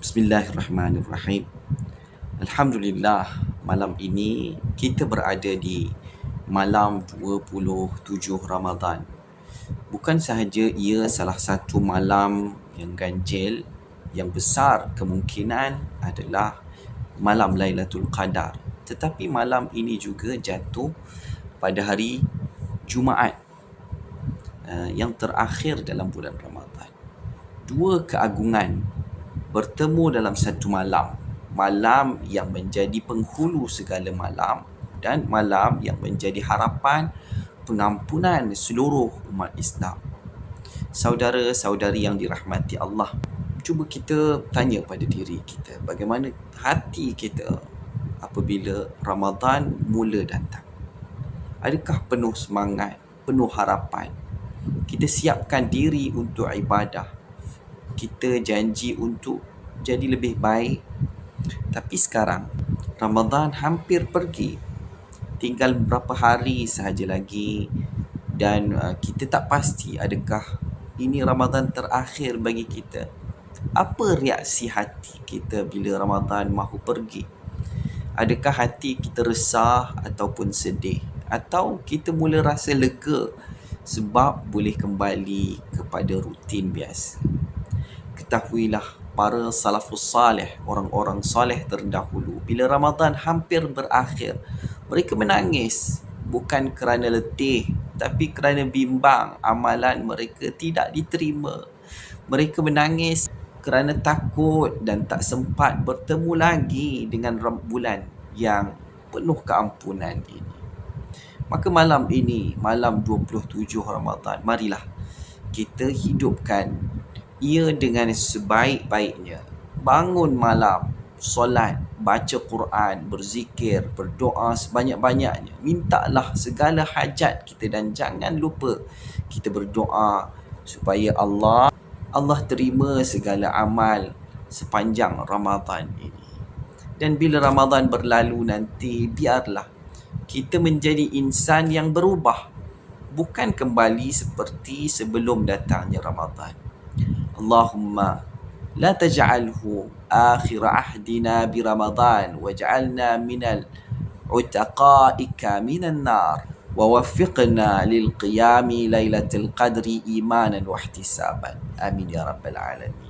Bismillahirrahmanirrahim. Alhamdulillah, malam ini kita berada di malam 27 Ramadan. Bukan sahaja ia salah satu malam yang ganjil, yang besar kemungkinan adalah malam Lailatul Qadar, tetapi malam ini juga jatuh pada hari Jumaat yang terakhir dalam bulan Ramadan. Dua keagungan bertemu dalam satu malam. Malam yang menjadi penghulu segala malam dan malam yang menjadi harapan pengampunan seluruh umat Islam. Saudara-saudari yang dirahmati Allah, cuba kita tanya pada diri kita, bagaimana hati kita apabila Ramadan mula datang? Adakah penuh semangat, penuh harapan? Kita siapkan diri untuk ibadah, kita janji untuk jadi lebih baik. Tapi sekarang Ramadan hampir pergi, tinggal beberapa hari sahaja lagi, dan kita tak pasti adakah ini Ramadan terakhir bagi kita. Apa reaksi hati kita bila Ramadan mahu pergi? Adakah hati kita resah ataupun sedih, atau kita mula rasa lega sebab boleh kembali kepada rutin biasa? Ketahuilah, para salafus salih, orang-orang salih terdahulu, bila Ramadan hampir berakhir, mereka menangis bukan kerana letih, tapi kerana bimbang amalan mereka tidak diterima. Mereka menangis kerana takut dan tak sempat bertemu lagi dengan bulan yang penuh keampunan ini. Maka malam ini, malam 27 Ramadan, marilah kita hidupkan ia dengan sebaik-baiknya. Bangun malam, solat, baca Quran, berzikir, berdoa sebanyak-banyaknya. Mintalah segala hajat kita dan jangan lupa kita berdoa supaya Allah terima segala amal sepanjang Ramadan ini. Dan bila Ramadan berlalu nanti, biarlah kita menjadi insan yang berubah, bukan kembali seperti sebelum datangnya Ramadan. Allahumma la taj'alhu akhir ahdina bi Ramadan waj'alna minal utaqaika minan nar wa waffiqna lil qiyami lailatul qadri imanan wa ihtisaban. Amin ya rabbal alamin.